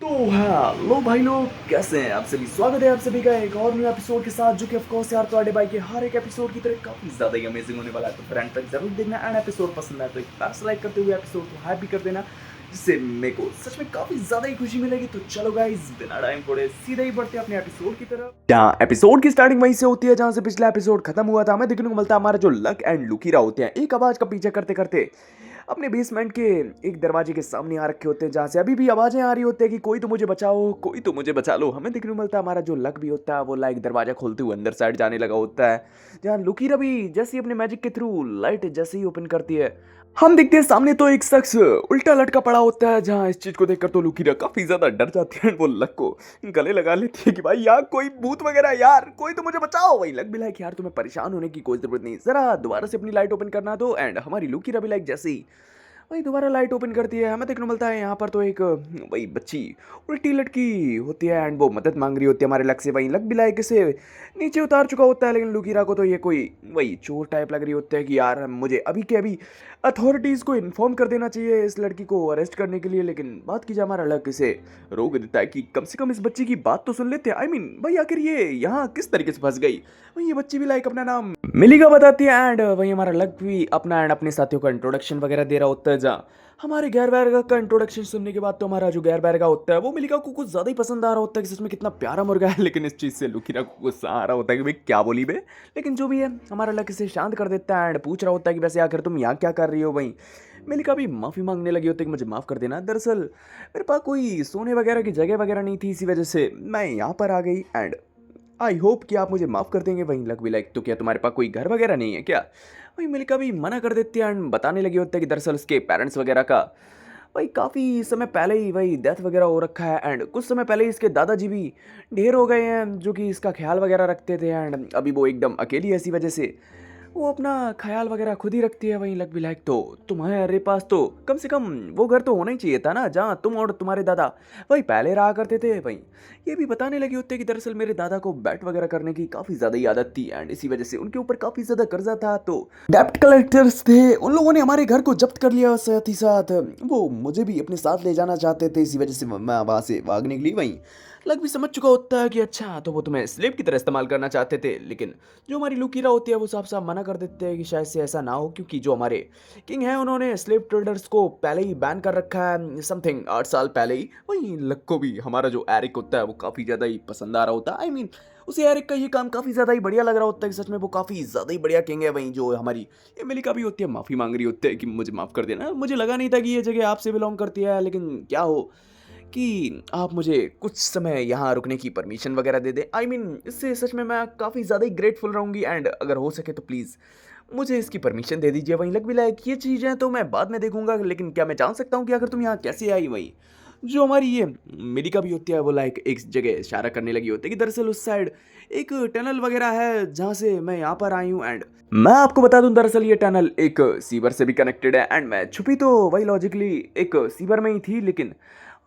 तो हेलो भाई लोग, कैसे हैं आप सभी। स्वागत है आप सभी का एक और न्यू एपिसोड के साथ, जो कि ऑफ कोर्स यार तुम्हारे भाई के हर एक एपिसोड की तरह काफी ज्यादा ही अमेजिंग होने वाला है। तो फ्रेंड तक जरूर देखना एंड एपिसोड पसंद आए तो एक प्यार से लाइक करते हुए एपिसोड को हाइप भी कर देना, जिससे मेरे को सच में काफी ज्यादा ही खुशी मिलेगी। तो चलो गाइस, बिना टाइम थोड़े सीधे ही बढ़ते हैं अपने एपिसोड की तरफ। क्या एपिसोड की स्टार्टिंग वहीं से होती है जहां से पिछला एपिसोड खत्म हुआ था। हमें देखने को मिलता है हमारा जो लक एंड लुकीरा होते हैं एक आवाज का पीछा करते करते अपने बेसमेंट के एक दरवाजे के सामने आ रखे होते हैं, जहाँ से अभी भी आवाजें आ रही होती है कि कोई तो मुझे बचाओ, कोई तो मुझे बचा लो। हमें देखने को मिलता है हमारा जो लक भी होता है वो लाइक दरवाजा खोलते हुए अंदर साइड जाने लगा होता है, जहाँ लुकीरा भी जैसे ही अपने मैजिक के थ्रू लाइट जैसे ही ओपन करती है, हम देखते हैं सामने तो एक शख्स उल्टा लटका पड़ा होता है। जहाँ इस चीज को देखकर तो लुकीरा काफी ज्यादा डर जाती है, वो लक को गले लगा लेती है कि भाई यार कोई भूत वगैरह, यार कोई तो मुझे बचाओ। वही लक भी लाइक यार तुम्हें परेशान होने की कोई जरूरत नहीं, जरा दोबारा से अपनी लाइट ओपन करना दो। एंड हमारी लुकीरा भी लाइक जैसे ही वही दोबारा लाइट ओपन करती है, हमें देखने को मिलता है यहाँ पर तो एक वही बच्ची उल्टी लटकी होती है एंड वो मदद मांग रही होती है हमारे लक से। वही लक भी लाइक से नीचे उतार चुका होता है, लेकिन लुकीरा को तो ये कोई वही चोर टाइप लग रही होती है कि यार मुझे अभी के अभी अथॉरिटीज़ को इन्फॉर्म कर देना चाहिए इस लड़की को अरेस्ट करने के लिए। लेकिन बात की जाए हमारा लक इसे रोक देता है कि कम से कम इस बच्ची की बात तो सुन लेते हैं। आई मीन भाई आखिर ये यहाँ किस तरीके से फंस गई। वही ये बच्ची भी लाइक अपना नाम मिलिका बताती है एंड वही हमारा लक भी अपना एंड अपने साथियों का इंट्रोडक्शन वगैरह दे रहा होता है। जहाँ हमारे गैर बैरगा का इंट्रोडक्शन सुनने के बाद तो हमारा जो गैर बैरगा होता है वो मिलिका को कुछ ज्यादा ही पसंद आ रहा होता है कि सच में कितना प्यारा मुर्गा है। लेकिन इस चीज से लुकीरा को गुस्सा आ रहा होता है कि भाई क्या बोली बे। लेकिन जो भी है हमारा लक इसे शांत कर देता है एंड पूछ रहा होता है कि वैसे आखिर तुम यहाँ क्या कर रही हो। वहीं मिलिका भी माफी मांगने लगी होती है कि मुझे माफ कर देना, दरअसल मेरे पास कोई सोने वगैरह की जगह वगैरह नहीं थी, इसी वजह से मैं यहाँ पर आ गई एंड आई होप कि आप मुझे माफ़ कर देंगे। वहीं लक भी लाइक तो क्या तुम्हारे पास कोई घर वगैरह नहीं है क्या। वहीं मिल्का भी मना कर देती है एंड बताने लगी होता है कि दरअसल उसके पेरेंट्स वगैरह का वही काफ़ी समय पहले ही वही डेथ वगैरह हो रखा है एंड कुछ समय पहले ही इसके दादाजी भी ढेर हो गए हैं जो कि इसका ख्याल वगैरह रखते थे एंड अभी वो एकदम अकेली है, इसी वजह से वो अपना ख्याल वगैरह खुद ही रखती है। वहीं लक भी लाइक तो तुम्हारे पास तो कम से कम वो घर तो होना ही चाहिए था ना जहाँ तुम और तुम्हारे दादा वही पहले रहा करते थे। वहीं ये भी बताने लगे होते कि दरअसल मेरे दादा को बैट वगैरह करने की काफ़ी ज़्यादा ही आदत थी एंड इसी वजह से उनके ऊपर काफ़ी ज़्यादा कर्जा था, तो डेप्ट कलेक्टर्स थे उन लोगों ने हमारे घर को जब्त कर लिया। साथ ही साथ वो मुझे भी अपने साथ ले जाना चाहते थे, इसी वजह से मैं वहाँ से भागने के लिए वहीं लग भी समझ चुका होता है कि अच्छा तो वो तुम्हें स्लेव की तरह इस्तेमाल करना चाहते थे। लेकिन जो हमारी लुकीरा होती है वो साफ साफ मना कर देते हैं कि शायद से ऐसा ना हो, क्योंकि जो हमारे किंग हैं उन्होंने स्लेव ट्रेडर्स को पहले ही बैन कर रखा है समथिंग 8 साल पहले ही। वहीं लक को भी हमारा जो एरिक होता है वो काफ़ी ज़्यादा ही पसंद आ रहा होता है। आई मीन उसे एरिक का ये काम काफ़ी ज़्यादा ही बढ़िया लग रहा होता है कि सच में वो काफ़ी ज़्यादा ही बढ़िया किंग है। वहीं जो हमारी ये मिलिका भी होती है माफ़ी मांग रही होती है कि मुझे माफ़ कर देना, मुझे लगा नहीं था कि ये जगह आपसे बिलोंग करती है, लेकिन क्या हो कि आप मुझे कुछ समय यहाँ रुकने की परमिशन वगैरह दे दें। आई मीन इससे सच में मैं काफ़ी ज़्यादा ही ग्रेटफुल रहूँगी एंड अगर हो सके तो प्लीज़ मुझे इसकी परमिशन दे दीजिए। वहीं लग भी लाइक ये चीज़ें तो मैं बाद में देखूंगा, लेकिन क्या मैं जान सकता हूँ कि अगर तुम यहाँ कैसे आई। वहीं जो हमारी ये मिडिका भी होती है वो लाइक एक जगह इशारा करने लगी होती है कि दरअसल उस साइड एक टनल वगैरह है जहाँ से मैं यहाँ पर आई हूँ एंड मैं आपको बता दूं दरअसल ये टनल एक सीवर से भी कनेक्टेड है एंड मैं छुपी तो वही लॉजिकली एक सीवर में ही थी, लेकिन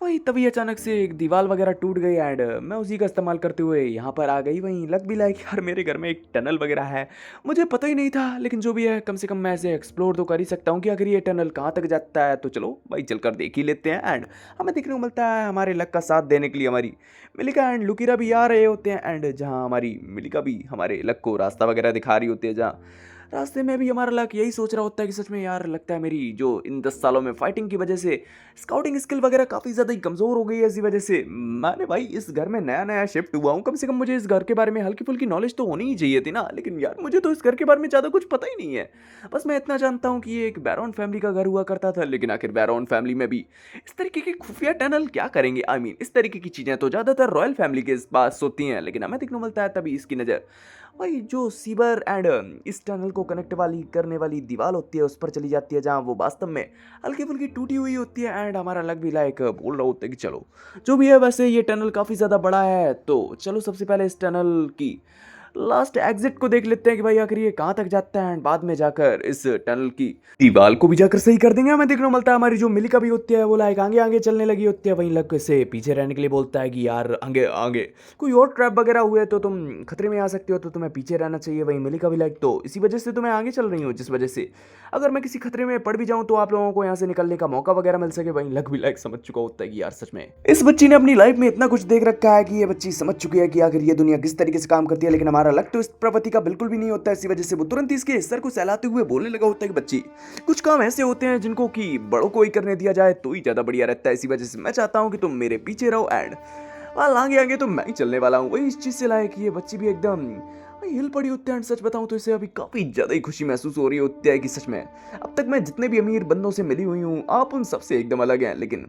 वही तभी अचानक से एक दीवार वगैरह टूट गई एंड मैं उसी का इस्तेमाल करते हुए यहाँ पर आ गई। वहीं लग भी लाइक यार मेरे घर में एक टनल वगैरह है, मुझे पता ही नहीं था, लेकिन जो भी है कम से कम मैं ऐसे एक्सप्लोर तो कर ही सकता हूँ कि अगर ये टनल कहाँ तक जाता है, तो चलो भाई चलकर देख ही लेते हैं। एंड हमें देखने को मिलता है हमारे लक का साथ देने के लिए हमारी मिलिका एंड लुकीरा भी आ रहे होते हैं एंड जहाँ हमारी मिलिका भी हमारे लक को रास्ता वगैरह दिखा रही होती है, जहाँ रास्ते में भी हमारा लक यही सोच रहा होता है कि सच में यार लगता है मेरी जो इन 10 सालों में फाइटिंग की वजह से स्काउटिंग स्किल वगैरह काफ़ी ज़्यादा ही कमज़ोर हो गई है, इसी वजह से मैंने भाई इस घर में नया नया शिफ्ट हुआ हूँ, कम से कम मुझे इस घर के बारे में हल्की फुल्की नॉलेज तो होनी ही चाहिए थी ना। लेकिन यार मुझे तो इस घर के बारे में ज़्यादा कुछ पता ही नहीं है, बस मैं इतना जानता हूँ कि ये एक बैरॉन फैमिली का घर हुआ करता था। लेकिन आखिर बैरॉन फैमिली में भी इस तरीके के खुफिया टनल क्या करेंगे। आई मीन इस तरीके की चीज़ें तो ज़्यादातर रॉयल फैमिली के पास होती हैं, लेकिन हमें देखने को मिलता है तभी इसकी नज़र वही जो सीवर एंड इस टनल को कनेक्ट वाली करने वाली दीवार होती है उस पर चली जाती है, जहाँ वो वास्तव में हल्की फुल्की टूटी हुई होती है एंड हमारा लग भी लाइक बोल रहा होता है कि चलो जो भी है, वैसे ये टनल काफ़ी ज़्यादा बड़ा है तो चलो सबसे पहले इस टनल की लास्ट एग्जिट को देख लेते हैं कि भाई आखिर ये कहाँ तक जाता है, एंड बाद में जाकर इस टनल की दीवार को भी जाकर सही कर देंगे। हमें देखने को मिलता है हमारी जो मिलिका भी होती है वो लाइक आगे आगे चलने लगी होती है, वहीं लक से पीछे रहने के लिए बोलता है कि यार आगे आगे कोई और ट्रैप वगैरह हुए तो तुम खतरे में आ सकते हो, तो तुम्हें पीछे रहना चाहिए। वहीं मिलिका भी लाइक तो इसी वजह से तो मैं आगे चल रही हूँ, जिस वजह से अगर मैं किसी खतरे में पड़ भी जाऊं तो आप लोगों को यहाँ से निकलने का मौका वगैरह मिल सके। वहीं लक भी लाइक समझ चुका होता है कि यार सच में इस बच्ची ने अपनी लाइफ में इतना कुछ देख रखा है कि ये बच्ची समझ चुकी है कि आखिर ये दुनिया किस तरीके से काम करती है, लेकिन हमारा लक तो इस प्रवृत्ति का बिल्कुल भी नहीं होता है। इसी वजह से वो तुरंत ही इसके सर को सहलाते हुए बोलने लगा होता है कि बच्ची, कुछ काम ऐसे होते हैं जिनको कि बड़ों को ही करने दिया जाए तो ही ज्यादा बढ़िया रहता है। इसी वजह से मैं चाहता हूँ कि तुम मेरे पीछे रहो, एंड आगे आगे तो मैं ही चलने वाला हूँ। वही इस चीज से लायक ये बच्ची भी एकदम हिल पड़ी होती है, एंड सच बताऊं तो इसे अभी काफी ज्यादा ही खुशी महसूस हो रही होती है कि सच में अब तक मैं जितने भी अमीर बंदों से मिली हुई हूँ आप उन सबसे एकदम अलग हैं। लेकिन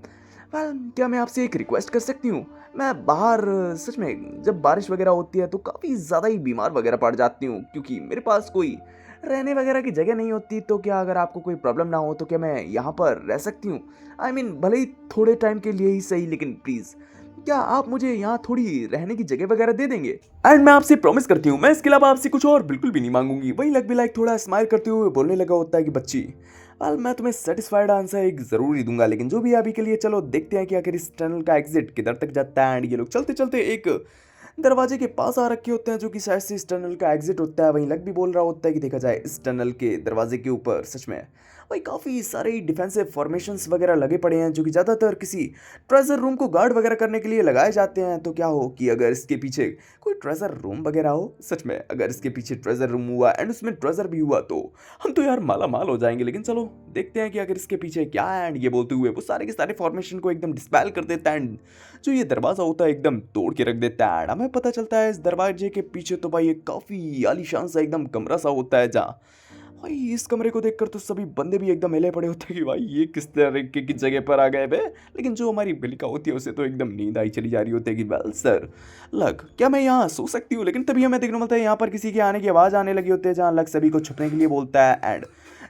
क्या मैं आपसे एक रिक्वेस्ट कर सकती हूँ? मैं बाहर सच में जब बारिश वगैरह होती है तो काफ़ी ज़्यादा ही बीमार वगैरह पड़ जाती हूँ, क्योंकि मेरे पास कोई रहने वगैरह की जगह नहीं होती। तो क्या अगर आपको कोई प्रॉब्लम ना हो तो क्या मैं यहाँ पर रह सकती हूँ? आई मीन भले ही थोड़े टाइम के लिए ही सही, लेकिन प्लीज़ क्या आप मुझे यहाँ थोड़ी रहने की जगह वगैरह दे देंगे? एंड मैं आपसे प्रॉमिस करती हूँ मैं इसके अलावा आपसे कुछ और बिल्कुल भी नहीं मांगूंगी। वही लग भी लाइक थोड़ा स्माइल करते हुए बोलने लगा होता है कि बच्ची, वेल मैं तुम्हें सेटिस्फाइड आंसर एक जरूर ही दूंगा, लेकिन जो भी अभी के लिए चलो देखते हैं कि आखिर इस टनल का एग्जिट किधर तक जाता है। एंड ये लोग चलते चलते एक दरवाजे के पास आ रखे होते हैं जो कि शायद से इस टनल का एग्जिट होता है। वहीं लग भी बोल रहा होता है कि देखा जाए इस टनल के दरवाजे के ऊपर सच में वही काफ़ी सारे डिफेंसिव फॉर्मेशंस वगैरह लगे पड़े हैं जो कि ज़्यादातर किसी ट्रेजर रूम को गार्ड वगैरह करने के लिए लगाए जाते हैं। तो क्या हो कि अगर इसके पीछे कोई ट्रेजर रूम वगैरह हो, सच में अगर इसके पीछे ट्रेजर रूम हुआ एंड उसमें ट्रेजर भी हुआ तो हम तो यार माला माल हो जाएंगे। लेकिन चलो देखते हैं कि अगर इसके पीछे क्या है। एंड ये बोलते हुए वो सारे के सारे फॉर्मेशन को एकदम डिस्पेल कर देता है, एंड जो ये दरवाज़ा होता है एकदम तोड़ के रख देता है। एंड हमें पता चलता है इस दरवाजे के पीछे तो भाई एक काफ़ी आलीशान सा एकदम कमरा सा होता है, जहाँ भाई इस कमरे को देखकर तो सभी बंदे भी एकदम हिले पड़े होते हैं कि भाई ये किस तरीके की जगह पर आ गए बे। लेकिन जो हमारी बिलिका होती है उसे तो एकदम नींद आई चली जा रही होती है कि वेल सर लग क्या मैं यहाँ सो सकती हूँ? लेकिन तभी हमें देखने को मिलता है यहाँ पर किसी के आने की आवाज़ आने लगी होती है, जहाँ लग सभी को छुपने के लिए बोलता है। एंड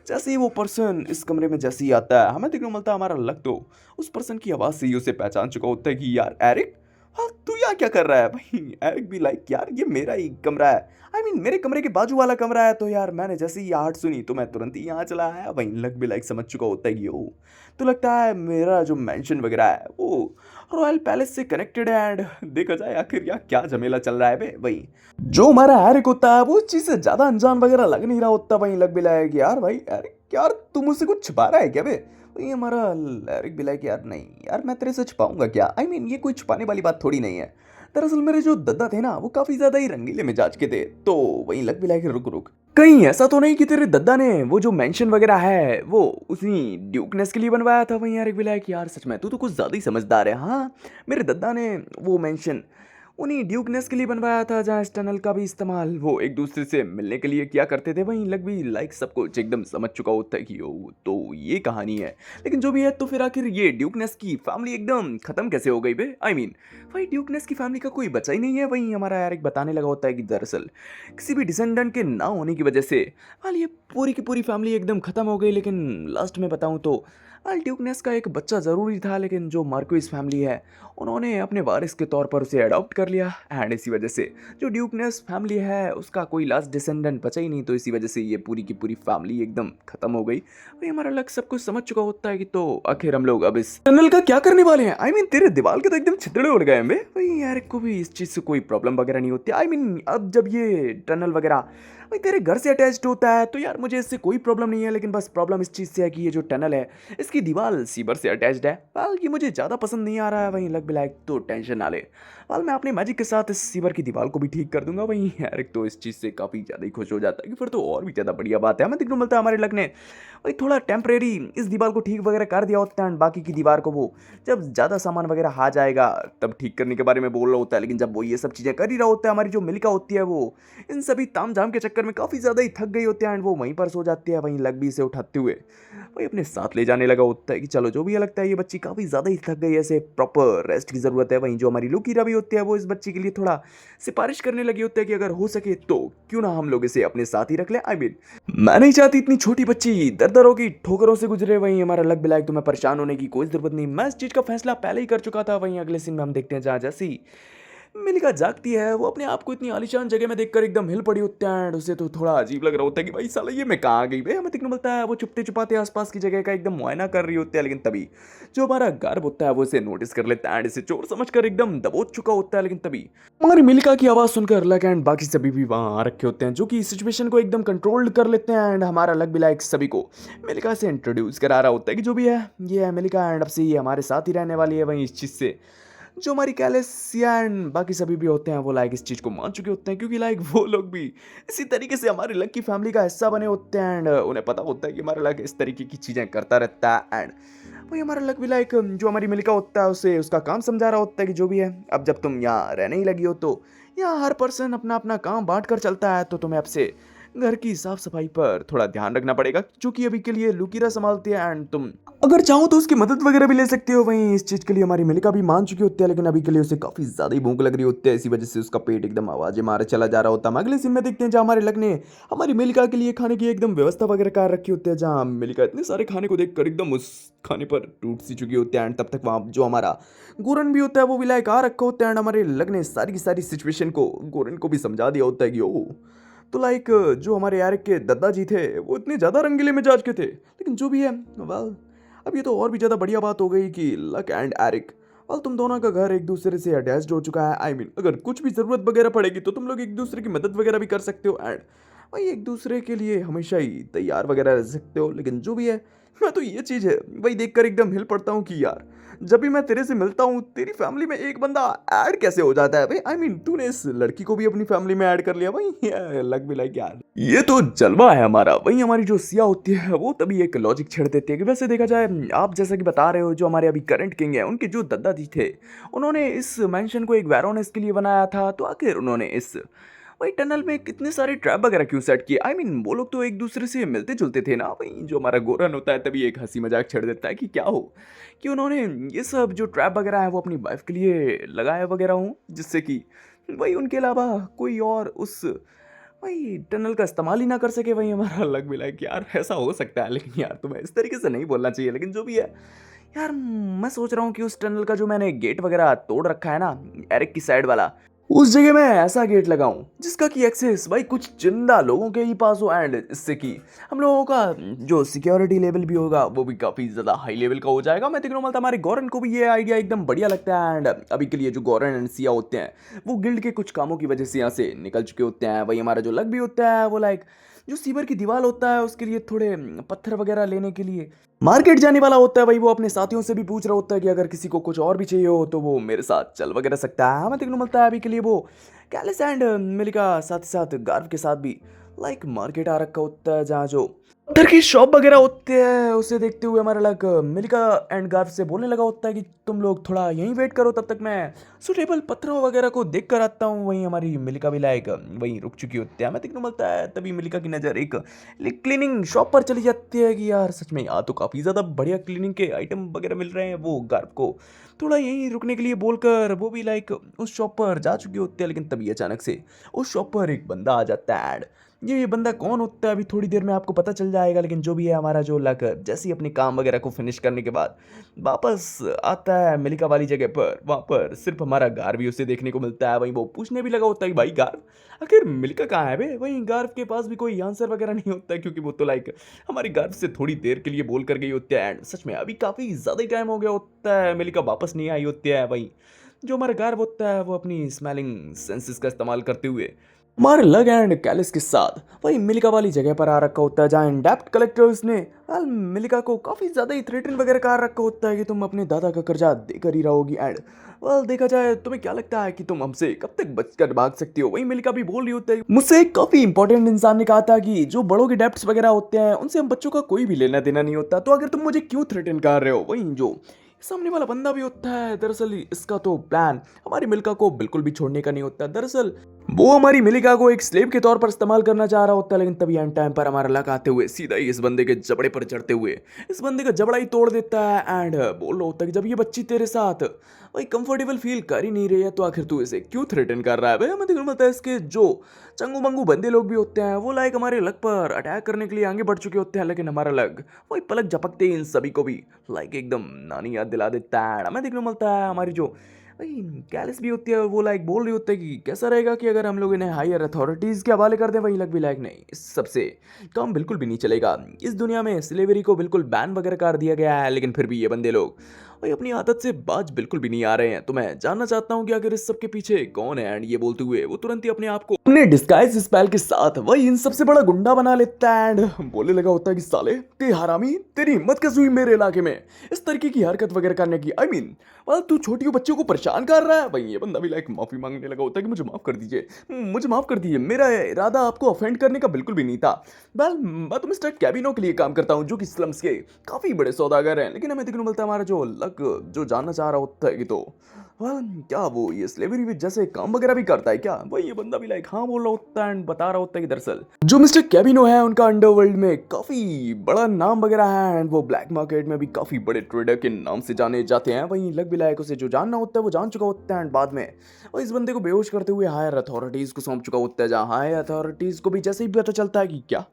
जैसे ही वो पर्सन इस कमरे में जैसे ही आता है हमें देखने को मिलता है हमारा लग तो उस पर्सन की आवाज़ से ही उसे पहचान चुका होता है कि यार एरिक, हाँ तू यहाँ क्या कर रहा है? भाई एरिक भी लाइक यार ये मेरा ही कमरा है, आई मीन मेरे कमरे के बाजू वाला कमरा है। तो यार मैंने जैसे ही आहट सुनी तो मैं तुरंत ही यहाँ चला आया। वहीं लग भी लाइक समझ चुका होता है कि ओ तो लगता है मेरा जो मेंशन वगैरह है वो रॉयल पैलेस से कनेक्टेड है। एंड देखा जाए आखिर यहाँ क्या झमेला चल रहा है बे। वही जो हमारा एरिक होता है वो उस चीज़ से ज़्यादा अनजान वगैरह लग नहीं रहा होता। वहीं लग भी लाइक यार भाई एरिक यार तू मुझसे कुछ छुपा रहा है क्या बे? वही हमारा एरिक भी लाइक यार नहीं यार मैं तेरे से छुपाऊंगा क्या? आई मीन ये कोई छुपाने वाली बात थोड़ी नहीं है। दरअसल मेरे जो दद्दा थे ना वो काफी ज्यादा ही रंगीले मिजाज के थे। तो वहीं लग भी लाइक रुक रुक कहीं ऐसा तो नहीं कि तेरे दद्दा ने वो जो मेंशन वगैरह है वो उसी ड्यूकनेस के लिए बनवाया था? वहीं यार विलायक यार सच में तू तो कुछ ज्यादा ही समझदार है। हाँ मेरे दद्दा ने वो मेंशन उन्हीं ड्यूकनेस के लिए बनवाया था, जहाँ इस टनल का भी इस्तेमाल वो एक दूसरे से मिलने के लिए किया करते थे। वहीं लग भी लाइक सब कुछ एकदम समझ चुका होता है कि ओ तो ये कहानी है। लेकिन जो भी है तो फिर आखिर ये ड्यूकनेस की फैमिली एकदम खत्म कैसे हो गई बे? आई मीन भाई ड्यूकनेस की फैमिली का कोई बचा ही नहीं है। वहीं हमारा एरिक बताने लगा होता है कि दरअसल किसी भी डिसेंडेंट के ना होने की वजह से हाल ये पूरी की पूरी फैमिली एकदम खत्म हो गई। लेकिन लास्ट में बताऊं तो ड्यूकनेस का एक बच्चा ज़रूरी था, लेकिन जो मार्क्विस फैमिली है उन्होंने अपने वारिस के तौर पर उसे अडॉप्ट कर लिया। एंड इसी वजह से जो ड्यूकनेस फैमिली है उसका कोई लास्ट डिसेंडेंट बचा ही नहीं। तो इसी वजह से ये पूरी की पूरी फैमिली एकदम खत्म हो गई। वही हमारा लग सब कुछ समझ चुका होता है कि तो आखिर हम लोग अब इस टनल का क्या करने वाले हैं। आई मीन तेरे दीवार के तो एकदम छितड़े उड़ गए हैं। वही एरिक को भी इस चीज़ से कोई प्रॉब्लम वगैरह नहीं होती। आई मीन अब जब ये टनल वगैरह भाई तेरे घर से अटैच्ड होता है तो यार मुझे इससे कोई प्रॉब्लम नहीं है। लेकिन बस प्रॉब्लम इस चीज़ से है कि ये जो टनल है इसकी दीवार सीवर से अटैच्ड है। वाल ये मुझे ज़्यादा पसंद नहीं आ रहा है। वहीं लग बिलायक तो टेंशन ना ले, वाल मैं अपने मैजिक के साथ इस सीवर की दीवार को भी ठीक कर दूंगा। वहीं एरिक तो इस चीज़ से काफ़ी ज़्यादा ही खुश हो जाता है कि फिर तो और भी ज़्यादा बढ़िया बात है। हमें देखने को मिलता है हमारे लग ने वही थोड़ा टेम्परेरी इस दीवार को ठीक वगैरह कर दिया होता है, एंड बाकी की दीवार को वो जब ज़्यादा सामान वगैरह आ जाएगा तब ठीक करने के बारे में बोल रहा होता है। लेकिन जब वो ये सब चीज़ें कर ही रहा होता है हमारी जो मिल्का होती है वो इन सभी ताम झाम के चक्कर में काफ़ी ज़्यादा ही थक गई होती है, एंड वो वहीं पर सो जाती है। वहीं लग भी इसे उठाते हुए वही अपने साथ ले जाने लगा होता है कि चलो जो भी लगता है ये बच्ची काफ़ी ज़्यादा ही थक गई है, ऐसे प्रॉपर रेस्ट की ज़रूरत है। वहीं जो हमारी लुकीरा भी होती है वो इस बच्ची के लिए थोड़ा सिफारिश करने लगी होती है कि अगर हो सके तो क्यों ना हम लोग इसे अपने साथ ही रख लें। आई मीन मैं नहीं चाहती इतनी छोटी बच्ची दर दरों की ठोकरों से गुजरे। वहीं हमारा लग बिलायक तुम्हें परेशान होने की कोई ज़रूरत नहीं, मैं इस चीज़ का फैसला पहले ही कर चुका था। वहीं अगले सीन में हम देखते हैं जहाँ जैसी मिलिका जागती है, वो अपने आप को इतनी आलीशान जगह में देखकर एकदम हिल पड़ी होती है एंड उसे तो थोड़ा अजीब लग रहा होता है कि भाई साला ये मैं कहाँ आ गई बे। हमें देखने मिलता है वो छुपते छुपाते आसपास की जगह का एकदम मुआयना कर रही होती है, लेकिन तभी जो हमारा गर्भ होता है वो इसे नोटिस कर लेता है एंड इसे चोर समझकर एकदम दबोच चुका होता है। लेकिन तभी हमारी मिलिका की आवाज़ सुनकर लक एंड बाकी सभी भी वहाँ आ रखे होते हैं, जो कि सिचुएशन को एकदम कंट्रोल कर लेते हैं एंड हमारा लक भी लाइक सभी को मिलिका से इंट्रोड्यूस करा रहा होता है कि जो भी है ये है मिलिका एंड अब से ये हमारे साथ ही रहने वाली है। वहीं इस चीज़ से जो हमारी कैलेसिया एंड बाकी सभी भी होते हैं वो लाइक इस चीज़ को मान चुके होते हैं, क्योंकि लाइक वो लोग भी इसी तरीके से हमारे लक की फैमिली का हिस्सा बने होते हैं एंड उन्हें पता होता है कि हमारा लक इस तरीके की चीज़ें करता रहता है। एंड वही हमारा लक भी लाइक जो हमारी मिलिका होता है उसे उसका काम समझा रहा होता है कि जो भी है अब जब तुम यहाँ रहने ही लगी हो तो यहाँ हर पर्सन अपना अपना काम बांट कर चलता है, तो तुम्हें अब से घर की साफ सफाई पर थोड़ा ध्यान रखना पड़ेगा, जो कि अभी के लिए लुकीरा संभालती है एंड तुम अगर चाहो तो उसकी मदद वगैरह भी ले सकते हो। वहीं इस चीज़ के लिए हमारी मिलिका भी मान चुकी होती है, लेकिन अभी के लिए उसे काफ़ी ज़्यादा ही भूख लग रही होती है, इसी वजह से उसका पेट एकदम आवाज़ें मारे चला जा रहा होता है। हम अगले सीन में देखते हैं जहाँ हमारे लक ने हमारी मिलिका के लिए खाने की एकदम व्यवस्था वगैरह कर रखी होती है, जहाँ मिलिका इतने सारे खाने को देखकर एकदम उस खाने पर टूट सी चुकी होती है एंड तब तक वहाँ जो हमारा गोरन भी होता है वो भी लाइक आ रखा होता है एंड हमारे लक ने सारी की सारी सिचुएशन को गोरन को भी समझा दिया होता है कि ओ तो लाइक जो हमारे एरिक के दादाजी थे वो इतने ज़्यादा रंगीले मिजाज के थे, लेकिन जो भी है वेल अब ये तो और भी ज़्यादा बढ़िया बात हो गई कि लक एंड एरिक वेल तुम दोनों का घर एक दूसरे से अटैच्ड हो चुका है। आई मीन अगर कुछ भी ज़रूरत वगैरह पड़ेगी तो तुम लोग एक दूसरे की मदद वगैरह भी कर सकते हो एंड भाई एक दूसरे के लिए हमेशा ही तैयार वगैरह रह सकते हो। लेकिन जो भी है मैं तो ये चीज़ है वही देखकर एकदम हिल पड़ता हूँ कि यार जब भी मैं तेरे से मिलता हूँ तेरी फैमिली में एक बंदा ऐड कैसे हो जाता है भाई। आई मीन तूने इस लड़की को भी अपनी फैमिली में ऐड कर लिया भाई, लग भी लाइक यार ये तो जलवा है हमारा। वहीं हमारी जो सिया होती है वो तभी एक लॉजिक छेड़ देती है कि वैसे देखा जाए आप जैसा कि बता रहे हो जो हमारे अभी करंट किंग है उनके जो दादाजी थे उन्होंने इस मैंशन को एक वेरोनेस के लिए बनाया था, तो आखिर उन्होंने इस भाई टनल में कितने सारे ट्रैप वगैरह क्यों सेट किए। आई मीन वो लोग तो एक दूसरे से मिलते जुलते थे ना। भाई जो हमारा गोरन होता है तभी एक हंसी मजाक छेड़ देता है कि क्या हो कि उन्होंने ये सब जो ट्रैप वगैरह है वो अपनी वाइफ के लिए लगाया वगैरह हूँ, जिससे कि भाई उनके अलावा कोई और उस भाई टनल का इस्तेमाल ही ना कर सके। वही हमारा लग मिला कि यार ऐसा हो सकता है, लेकिन यार तुम्हें इस तरीके से नहीं बोलना चाहिए। लेकिन जो भी है यार मैं सोच रहा हूँ कि उस टनल का जो मैंने गेट वगैरह तोड़ रखा है ना एरिक की साइड वाला, उस जगह मैं ऐसा गेट लगाऊं जिसका कि एक्सेस भाई कुछ जिंदा लोगों के ही पास हो एंड इससे कि हम लोगों का जो सिक्योरिटी लेवल भी होगा वो भी काफ़ी ज़्यादा हाई लेवल का हो जाएगा। मैं देख रहा हूँ हमारे गौरन को भी ये आइडिया एकदम बढ़िया लगता है एंड अभी के लिए जो गौरन एंड सिया होते हैं वो गिल्ड के कुछ कामों की वजह से यहाँ से निकल चुके होते हैं। वही हमारा जो लक भी होता है वो लाइक जो सीवर की दीवार होता है उसके लिए थोड़े पत्थर वगैरह लेने के लिए मार्केट जाने वाला होता है। वही वो अपने साथियों से भी पूछ रहा होता है कि अगर किसी को कुछ और भी चाहिए हो तो वो मेरे साथ चल वगैरह सकता है। हमें देखने को मिलता है अभी के लिए वो कैलिस एंड मिलिका साथ ही साथ गार्व के साथ भी लाइक मार्केट आ रखा होता है, जहाँ जो पत्थर की शॉप वगैरह होते हैं उसे देखते हुए हमारा लाइक मिलिका एंड गार्व से बोलने लगा होता है कि तुम लोग थोड़ा यहीं वेट करो, तब तक मैं सुटेबल पत्थरों वगैरह को देख कर आता हूँ। वहीं हमारी मिलिका भी लाइक वहीं रुक चुकी होती है। हमें देखने को मिलता है तभी मिलिका की नज़र एक क्लीनिंग शॉप पर चली जाती है कि यार सच में यहाँ तो काफ़ी ज़्यादा बढ़िया क्लीनिंग के आइटम वगैरह मिल रहे हैं। वो गार्व को थोड़ा यहीं रुकने के लिए बोलकर वो भी लाइक उस शॉप पर जा चुके होते हैं, लेकिन तभी अचानक से उस शॉप पर एक बंदा आ जाता है एंड ये बंदा कौन होता है अभी थोड़ी देर में आपको पता चल जाएगा। लेकिन जो भी है हमारा जो लक जैसे ही अपने काम वगैरह को फिनिश करने के बाद वापस आता है मिलिका वाली जगह पर, वहाँ पर सिर्फ हमारा गार्व भी उसे देखने को मिलता है। वहीं वो पूछने भी लगा होता है कि भाई गार्व आखिर मिलिका कहाँ है बे। वहीं गार्व के पास भी कोई आंसर वगैरह नहीं होता है, क्योंकि वो तो लाइक हमारे गार्व से थोड़ी देर के लिए बोल कर गई होती है एंड सच में अभी काफ़ी ज़्यादा ही टाइम हो गया होता है मिलिका वापस नहीं आई होती है। वहीं जो हमारा गार्व होता है वो अपनी स्मेलिंग सेंसेस का इस्तेमाल करते हुए हमारे लग एंड कैलिस के साथ वही मिलिका वाली जगह पर आ रखा होता है, जहाँ इंडेप्ट कलेक्टर्स ने मिलिका को काफ़ी ज़्यादा ही थ्रेटन वगैरह कर रखा होता है कि तुम अपने दादा का कर्जा देकर ही रहोगी एंड वेल देखा जाए तुम्हें क्या लगता है कि तुम हमसे कब तक बचकर भाग सकती हो। वही मिलिका भी बोल रही होता है मुझसे एक काफ़ी इंपॉर्टेंट इंसान ने कहा था कि जो बड़ों के डेप्ट्स वगैरह होते हैं उनसे हम बच्चों का कोई भी लेना देना नहीं होता, तो अगर तुम मुझे क्यों थ्रेटन कर रहे हो। वही जो सामने वाला बंदा भी होता है दरअसल इसका तो प्लान हमारी मिलिका को बिल्कुल भी छोड़ने का नहीं होता। दरअसल वो हमारी मिलिका को एक स्लेव के तौर पर इस्तेमाल करना चाह रहा होता है, लेकिन तभी एंड टाइम पर हमारा लक आते हुए सीधा ही इस बंदे के जबड़े पर चढ़ते हुए इस बंदे का जबड़ा ही तोड़ देता है एंड बोल रहा होता है कि जब ये बच्ची तेरे साथ भाई कंफर्टेबल फील कर ही नहीं रही है तो आखिर तू इसे क्यों थ्रेटन कर रहा है। भाई हमें देखना पड़ता है इसके जो चंगू मंगू बंदे लोग भी होते हैं वो लाइक हमारे लक पर अटैक करने के लिए आगे बढ़ चुके होते हैं, लेकिन हमारा लक वही पलक झपकते ही इन सभी को भी लाइक एकदम नानी याद दिला देता है। हमें देखने को मिलता है हमारी जो भाई कैलिस भी होती है और वो लाइक बोल रही होती है कि कैसा रहेगा कि अगर हम लोग इन्हें हायर अथॉरिटीज़ के हवाले कर दें। वही लग भी लाइक नहीं, इस सबसे काम बिल्कुल भी नहीं चलेगा। इस दुनिया में स्लेवरी को बिल्कुल बैन वगैरह कर दिया गया है, लेकिन फिर भी ये बंदे लोग भाई अपनी आदत से बाज बिल्कुल भी नहीं आ रहे हैं। तो मैं जानना चाहता हूँ कि आखिर इस सब के पीछे कौन है। एंड ये बोलते हुए वो तुरंत ही अपने आप को अपने डिस्गाइज स्पेल के साथ वही इन सबसे बड़ा गुंडा बना लेता है एंड बोलने लगा होता है कि साले ते हरामी, तेरी हिम्मत कैसे हुई मेरे इलाके में इस तरीके की हरकत वगैरह करने की। आई मीन तू छोटी बच्चों को परेशान कर रहा है। भाई ये बंदा भी लाइक माफी मांगने लगा होता है कि मुझे माफ कर दीजिए, मुझे माफ कर दीजिए, मेरा इरादा आपको ऑफेंड करने का बिल्कुल भी नहीं था। वेल मैं तो मिस्टर कैबिनो के लिए काम करता हूँ जो कि स्लम्स के काफी बड़े सौदागर हैं, लेकिन हमें देखने को मिलता है हमारा जो लक जो जानना चाह रहा होता है कि तो क्या वो ये स्लेवरी भी जैसे काम वगैरह भी करता है क्या। वही ये बंदा भी लाइक हाँ बोल रहा होता है एंड बता रहा होता है कि दरअसल जो मिस्टर कैबिनो है उनका अंडरवर्ल्ड में काफी बड़ा नाम वगैरह है एंड वो ब्लैक मार्केट में भी काफी बड़े ट्रेडर के नाम से जाने जाते हैं। वहीं लग भी लायक उसे जो जानना होता है वो जान चुका होता है एंड बाद में वो इस बंदे को बेहोश करते हुए हायर अथॉरिटीज को सौंप चुका होता है, जहाँ हायर अथॉरिटीज को भी जैसे ही पता चलता है कि क्या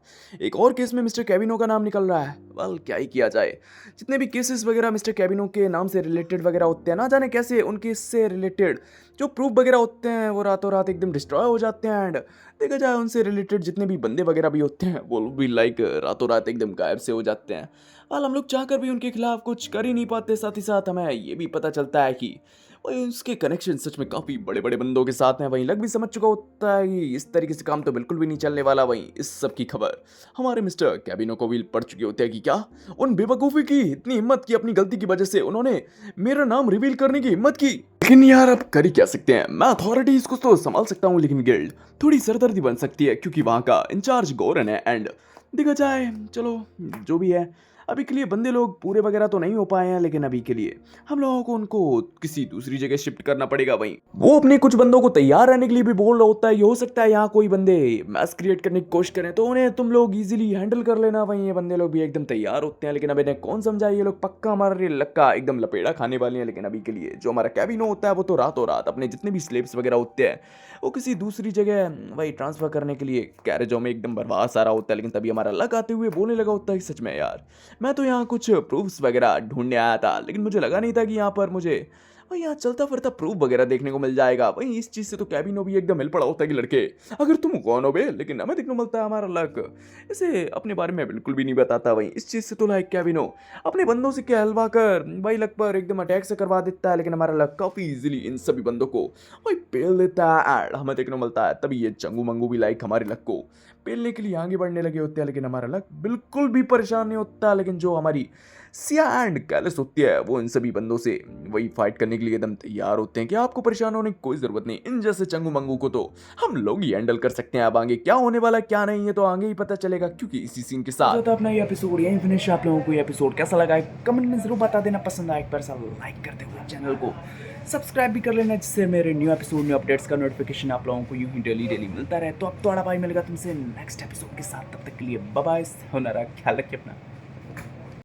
एक और केस में मिस्टर कैबिनो का नाम निकल रहा है। वेल क्या ही किया जाए, जितने भी केसेस वगैरह मिस्टर कैबिनो के नाम से रिलेटेड वगैरह होते हैं, ना जाने कैसे उनके इससे रिलेटेड जो प्रूफ वगैरह होते हैं वो रातों रात एकदम डिस्ट्रॉय हो जाते हैं एंड देखा जाए उनसे रिलेटेड जितने भी बंदे वगैरह भी होते हैं वो भी लाइक रातों रात एकदम गायब से हो जाते हैं। हाल हम लोग चाहकर भी उनके खिलाफ कुछ कर ही नहीं पाते। साथ ही साथ हमें ये भी पता चलता है कि वही उसके कनेक्शन सच में काफी बड़े बड़े बंदों के साथ हैं। वहीं लग भी समझ चुका होता है कि इस तरीके से काम तो बिल्कुल भी नहीं चलने वाला। वहीं इस सब की खबर हमारे मिस्टर कैबिनो को भी पड़ चुकी होती है कि क्या उन बेवकूफ़ी की इतनी हिम्मत की अपनी गलती की वजह से उन्होंने मेरा नाम रिवील करने की हिम्मत की। लेकिन यार अब कर ही क्या सकते हैं, मैं अथॉरिटीज को तो संभाल सकता हूँ लेकिन गिल्ड थोड़ी सरदर्दी बन सकती है क्योंकि वहाँ का इंचार्ज गोरन है एंड देखा जाए चलो जो भी है अभी के लिए बंदे लोग पूरे वगैरह तो नहीं हो पाए हैं, लेकिन अभी के लिए हम लोगों को उनको किसी दूसरी जगह शिफ्ट करना पड़ेगा। वहीं वो अपने कुछ बंदों को तैयार रहने के लिए भी बोल रहा होता है। ये हो सकता है यहाँ कोई बंदे मैस क्रिएट करने की कोशिश करें तो उन्हें तुम लोग इजीली हैंडल कर लेना। वहीं ये बंदे लोग भी एकदम तैयार होते हैं, लेकिन अब इन्हें कौन समझाए, ये लोग पक्का हमारे लक्का एकदम लपेड़ा खाने वाले हैं। लेकिन अभी के लिए जो हमारा कैबिनो होता है वो तो रातों रात अपने जितने भी स्लेब्स वगैरह होते हैं वो किसी दूसरी जगह वही ट्रांसफर करने के लिए कैरेजों में एकदम बर्बाद सारा होता है। लेकिन तभी हमारा लक आते हुए बोलने लगा होता है सच में यार मैं तो यहाँ कुछ प्रूफ्स वगैरह ढूंढने आया था, लेकिन मुझे लगा नहीं था कि यहाँ पर मुझे वही यहाँ चलता फिरता प्रूफ वगैरह देखने को मिल जाएगा। वहीं इस चीज़ से तो कैबिनो भी एकदम हिल पड़ा होता है कि लड़के अगर तुम कौन हो बे, लेकिन हमें देखने को मिलता है हमारा लक इसे अपने बारे में बिल्कुल भी नहीं बताता। वहीं इस चीज़ से तो लाइक कैबिनो अपने बंदों से कहलवा कर भाई लक पर एकदम अटैक से करवा देता है, लेकिन हमारा लक काफ़ी इजीली इन सभी बंदों को वही पेल देता है एंड हमें देखने को मिलता है तभी ये चंगू मंगू भी लाइक हमारे लक को पेलने के लिए आगे बढ़ने लगे होते हैं। लेकिन हमारा लक बिल्कुल भी परेशान नहीं होता, लेकिन जो हमारी सिया एंड कैलस होती है वो इन सभी बंदों से वही फाइट करने के लिए एकदम तैयार होते हैं कि आपको परेशान होने की कोई जरूरत नहीं, इन जैसे चंगू मंगू को तो हम लोग ही हैंडल कर सकते हैं। अब आगे क्या होने वाला क्या नहीं है तो आगे ही पता चलेगा, क्योंकि इसी सीन के साथ तो अपना ये एपिसोड यहीं फिनिश। आप लोगों को ये एपिसोड कैसा लगा कमेंट में जरूर बता देना, पसंद आए एक बार लाइक करते हुए चैनल को सब्सक्राइब भी कर लेना, जिससे मेरे न्यू एपिसोड न्यू अपडेट्स का नोटिफिकेशन आप लोगों को यूं ही डेली मिलता रहे। तो अब तो भाई मिलेगा तुमसे नेक्स्ट एपिसोड के साथ, तब तक के लिए बाय बाय, ख्याल रखिए अपना।